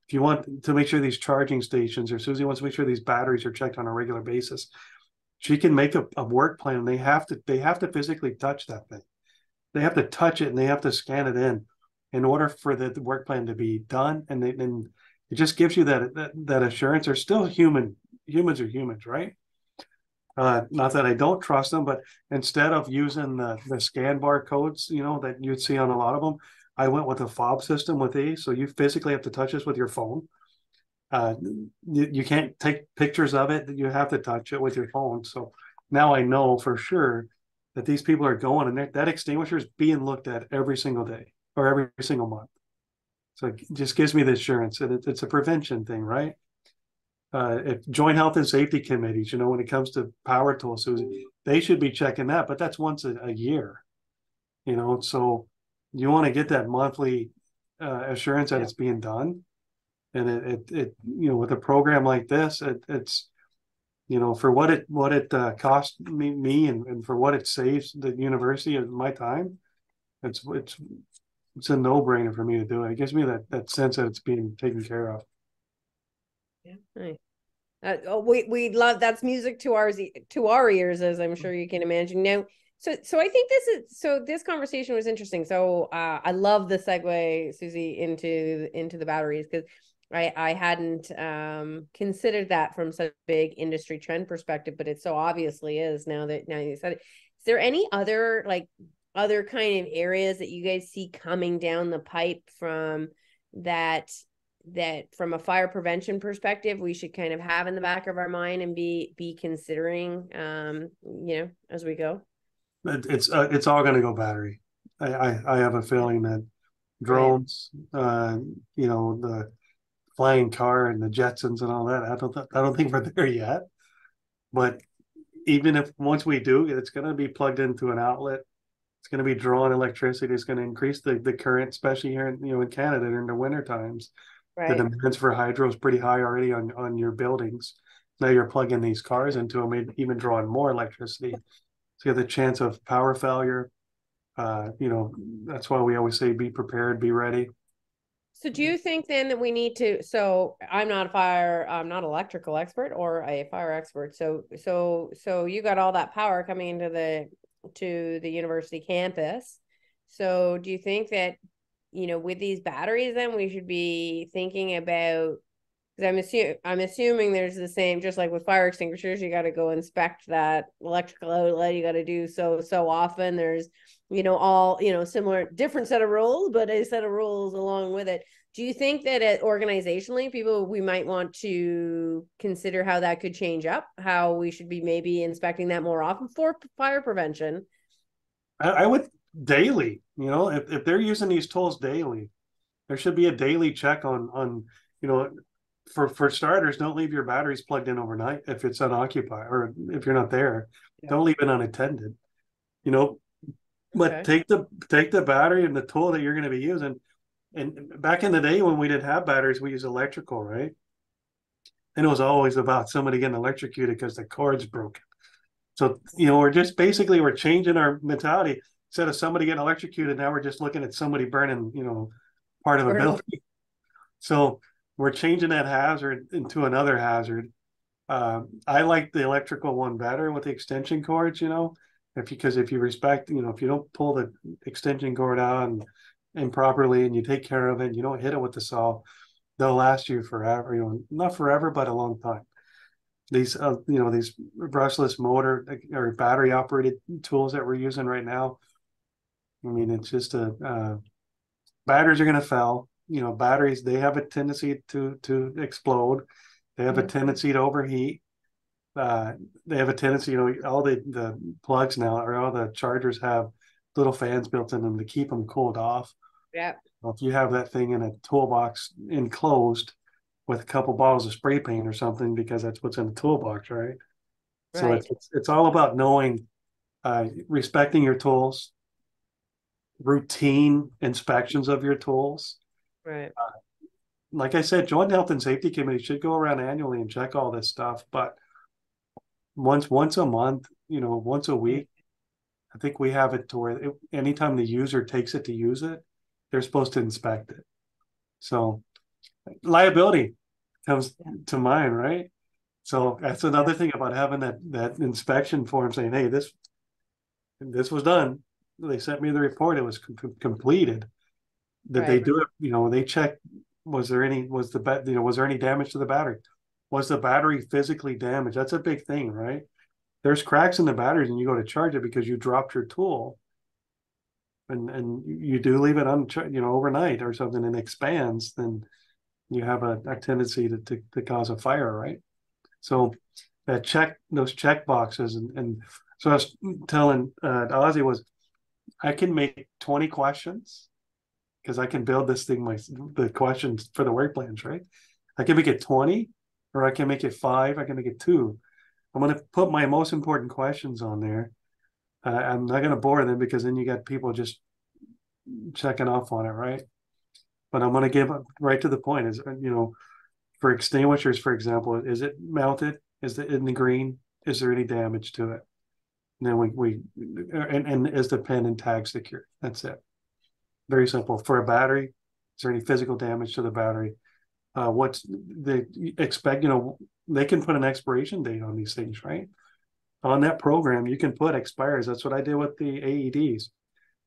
Speaker 2: If you want to make sure these charging stations, or Susie wants to make sure these batteries are checked on a regular basis, she can make a work plan, and they have to physically touch that thing. They have to touch it and they have to scan it in order for the work plan to be done. And it just gives you that assurance. They're still human. Humans are humans, right? Not that I don't trust them, but instead of using the scan bar codes, that you'd see on a lot of them, I went with a fob system with these. So you physically have to touch this with your phone. You can't take pictures of it. You have to touch it with your phone. So now I know for sure that these people are going, and that extinguisher is being looked at every single day or every single month. So it just gives me the assurance that it's a prevention thing, right? If joint health and safety committees, when it comes to power tools, they should be checking that, but that's once a year, so you want to get that monthly assurance that it's being done. And it with a program like this, it's for what it cost me and for what it saves the university of my time, it's it's a no-brainer for me to do it. It gives me that sense that it's being taken care of.
Speaker 1: Yeah. Nice. We love, that's music to our ears, as I'm sure you can imagine. Now, so I think this conversation was interesting. So I love the segue, Susie, into the batteries, because I hadn't considered that from such a big industry trend perspective, but it so obviously is now you said it. Is there any other kind of areas that you guys see coming down the pipe from that from a fire prevention perspective we should kind of have in the back of our mind and be considering as we go?
Speaker 2: It's all going to go battery. I have a feeling that drones, the flying car and the Jetsons and all that. I don't think we're there yet. But even if once we do, it's going to be plugged into an outlet. It's going to be drawing electricity. It's going to increase the current, especially here in Canada during the winter times. The demands for hydro is pretty high already on your buildings. Now you're plugging these cars into them, even drawing more electricity. So you have the chance of power failure. That's why we always say be prepared, be ready.
Speaker 1: So do you think then that we need to, so I'm not an electrical expert or a fire expert. So you got all that power coming into the university campus. So do you think that, with these batteries, then we should be thinking about, because I'm assuming there's the same, just like with fire extinguishers, you got to go inspect that electrical outlet. You got to do so often. There's, all, similar, different set of rules, but a set of rules along with it. Do you think that organizationally, we might want to consider how that could change up, how we should be maybe inspecting that more often for fire prevention?
Speaker 2: I would daily, if they're using these tools daily, there should be a daily check on for starters, don't leave your batteries plugged in overnight if it's unoccupied or if you're not there. Yeah. Don't leave it unattended. But take the battery and the tool that you're going to be using. And back in the day when we didn't have batteries, we used electrical, right? And it was always about somebody getting electrocuted because the cord's broken. So, we're changing our mentality. Instead of somebody getting electrocuted, now we're just looking at somebody burning, part of a building. So we're changing that hazard into another hazard. I like the electrical one better with the extension cords, because if you respect, if you don't pull the extension cord out and properly and you take care of it, and you don't hit it with the saw, they'll last you forever, not forever, but a long time. These, these brushless motor or battery operated tools that we're using right now, I mean, it's just batteries are going to fail. Batteries, they have a tendency to explode. They have a tendency to overheat. They have a tendency, all the plugs now or all the chargers have little fans built in them to keep them cooled off.
Speaker 1: Yeah.
Speaker 2: Well, if you have that thing in a toolbox enclosed with a couple bottles of spray paint or something, because that's what's in the toolbox, right? So it's all about knowing, respecting your tools, routine inspections of your tools.
Speaker 1: Right.
Speaker 2: Like I said, Joint Health and Safety Committee should go around annually and check all this stuff. But once a month, once a week, I think we have it to where anytime the user takes it to use it, they're supposed to inspect it. So liability comes to mind, right? So that's another thing about having that inspection form saying, hey, this was done. They sent me the report. It was completed. Did they do it? They check. Was there any damage to the battery? Was the battery physically damaged? That's a big thing, right? There's cracks in the batteries and you go to charge it because you dropped your tool and you do leave it on, overnight or something and expands, then you have a tendency to cause a fire, right? So those check boxes. And so I was telling Ozzy was, I can make 20 questions because I can build this thing, the questions for the work plans, right? I can make it 20 or I can make it 5. I can make it 2. I'm going to put my most important questions on there. I'm not going to bore them because then you got people just checking off on it, right? But I'm going to give right to the point. Is for extinguishers, for example, is it mounted? Is it in the green? Is there any damage to it? And then and is the pen and tag secure? That's it. Very simple. For a battery, is there any physical damage to the battery? What's the expect? They can put an expiration date on these things, right? On that program, you can put expires. That's what I did with the AEDs.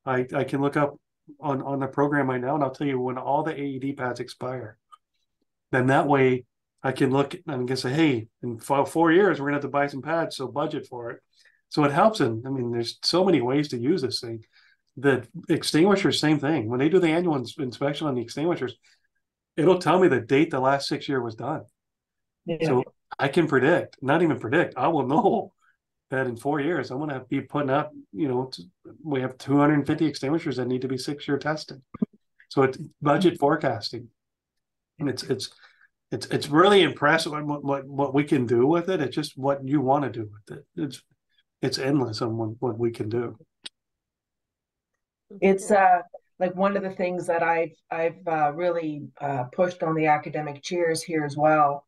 Speaker 2: I can look up on the program right now, and I'll tell you when all the AED pads expire. Then that way I can look and say, hey, in 4 years, we're gonna have to buy some pads, so budget for it. So it helps in, there's so many ways to use this thing. The extinguishers, same thing. When they do the annual inspection on the extinguishers, it'll tell me the date the last 6 year was done.
Speaker 3: Yeah.
Speaker 2: So I can predict, not even predict, I will know that in 4 years, I'm going to be putting up, we have 250 extinguishers that need to be 6 year tested. So it's budget forecasting. And it's really impressive what we can do with it. It's just what you want to do with it. It's endless on what we can do.
Speaker 3: It's like one of the things that I've really pushed on the academic chairs here as well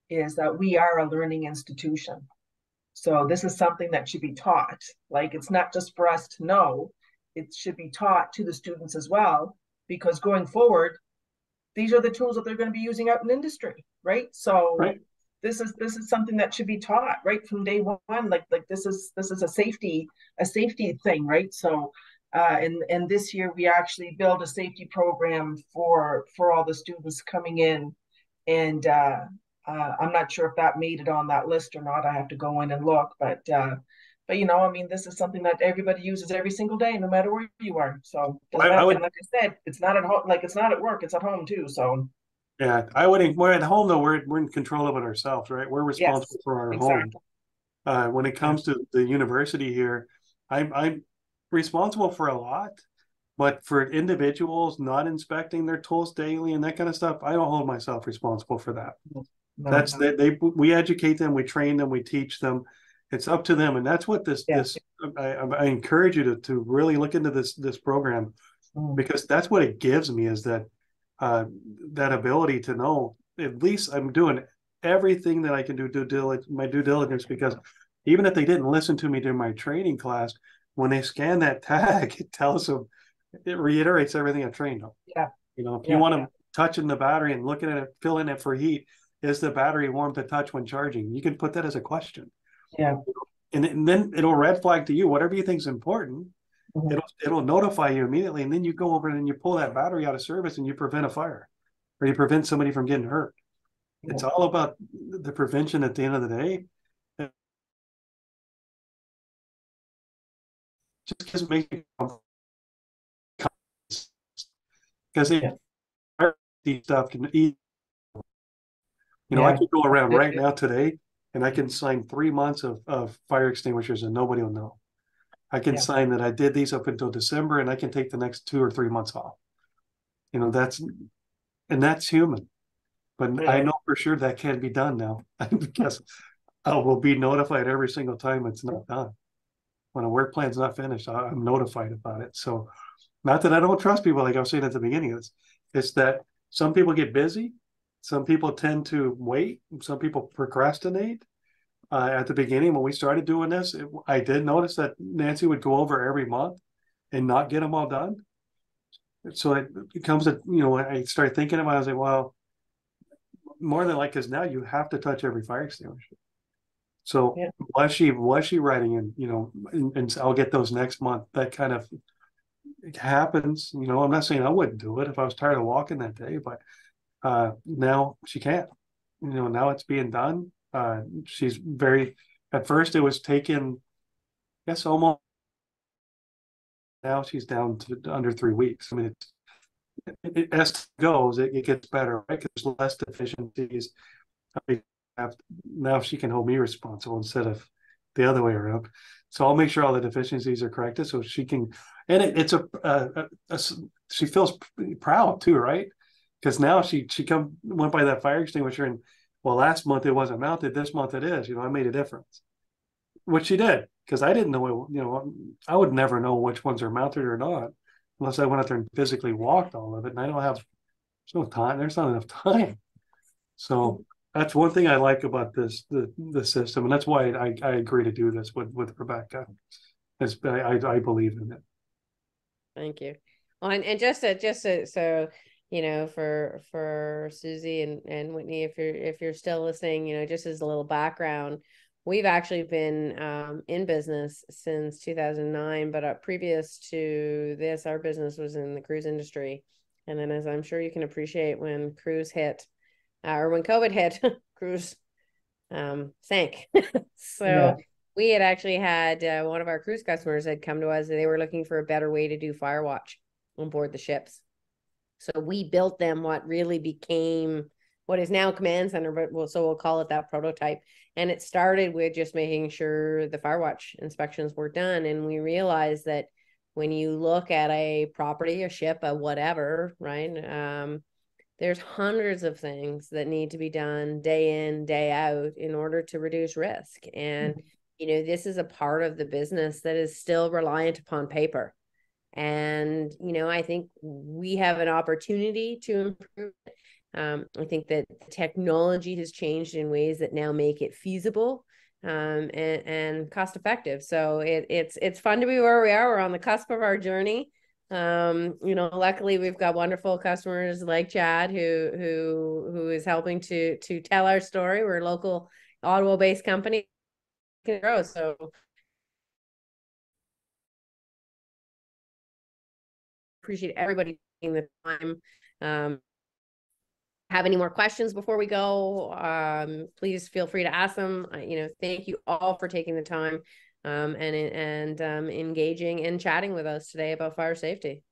Speaker 3: is that we are a learning institution. So this is something that should be taught. Like, it's not just for us to know, it should be taught to the students as well, because going forward, these are the tools that they're going to be using out in industry, right? So
Speaker 2: right.
Speaker 3: This is something that should be taught right from day one. Like this is a safety thing, right? So and this year we actually built a safety program for all the students coming in, and I'm not sure if that made it on that list or not. I have to go in and look, but this is something that everybody uses every single day, no matter where you are. So and like I said, it's not at home, like it's not at work, it's at home too. So
Speaker 2: yeah, we're at home though. We're in control of it ourselves, right? We're responsible for our home. When it comes to the university here, I'm responsible for a lot, but for individuals not inspecting their tools daily and that kind of stuff, I don't hold myself responsible for that. No. We educate them, we train them, we teach them. It's up to them, and that's what I encourage you to really look into this program, because that's what it gives me, is that ability to know at least I'm doing everything that I can do my due diligence, because even if they didn't listen to me during my training class, when they scan that tag, it tells them, it reiterates everything I trained them.
Speaker 3: Yeah.
Speaker 2: If you want them touching the battery and looking at it, feeling it for heat, is the battery warm to touch when charging? You can put that as a question.
Speaker 3: Yeah.
Speaker 2: And then it'll red flag to you whatever you think is important. Mm-hmm. It'll notify you immediately, and then you go over and you pull that battery out of service and you prevent a fire, or you prevent somebody from getting hurt. Yeah. It's all about the prevention at the end of the day. Just because it makes me because these stuff can eat. I could go around right now today and I can sign 3 months of fire extinguishers and nobody will know. I can sign that I did these up until December, and I can take the next 2 or 3 months off. That's human. But I know for sure that can't be done now because I will be notified every single time it's not done. When a work plan's not finished, I'm notified about it. So not that I don't trust people, like I was saying at the beginning of this, it's that some people get busy, some people tend to wait, some people procrastinate. At the beginning, when we started doing this, I did notice that Nancy would go over every month and not get them all done. So it becomes I started thinking about it, I was like, well, more than like, because now you have to touch every fire extinguisher. So was she writing in, and I'll get those next month. That kind of happens. I'm not saying I wouldn't do it if I was tired of walking that day, but now she can't. Now it's being done. She's at first it was taken, I guess, almost. Now she's down to under 3 weeks. As it goes, it gets better, right? Because there's less deficiencies. Now she can hold me responsible instead of the other way around. So I'll make sure all the deficiencies are corrected so she can, and she feels proud too, right? Because now she went by that fire extinguisher, and well, last month it wasn't mounted, this month it is. I made a difference, which she did, because I didn't know. I would never know which ones are mounted or not unless I went out there and physically walked all of it. And I don't have. There's no time. There's not enough time. So that's one thing I like about the system, and that's why I agree to do this with Rebecca. I believe in it.
Speaker 1: Thank you. And so for Susie and Whitney, if you're still listening, just as a little background, we've actually been in business since 2009, but previous to this, our business was in the cruise industry. And then, as I'm sure you can appreciate, when cruise hit, or when COVID hit, cruise sank. So
Speaker 4: Yeah.
Speaker 1: we had actually had one of our cruise customers had come to us, and they were looking for a better way to do fire watch on board the ships. So we built them what really became what is now Command Center, but we'll call it that prototype. And it started with just making sure the fire watch inspections were done. And we realized that when you look at a property, a ship, a whatever, right? There's hundreds of things that need to be done day in, day out in order to reduce risk. And, this is a part of the business that is still reliant upon paper. And, I think we have an opportunity to improve it. I think that technology has changed in ways that now make it feasible and cost effective. So it's fun to be where we are. We're on the cusp of our journey. Luckily we've got wonderful customers like Chad who is helping to tell our story. We're a local Ottawa-based company, can grow. So appreciate everybody taking the time. Have any more questions before we go? Please feel free to ask them. Thank you all for taking the time and engaging and chatting with us today about fire safety.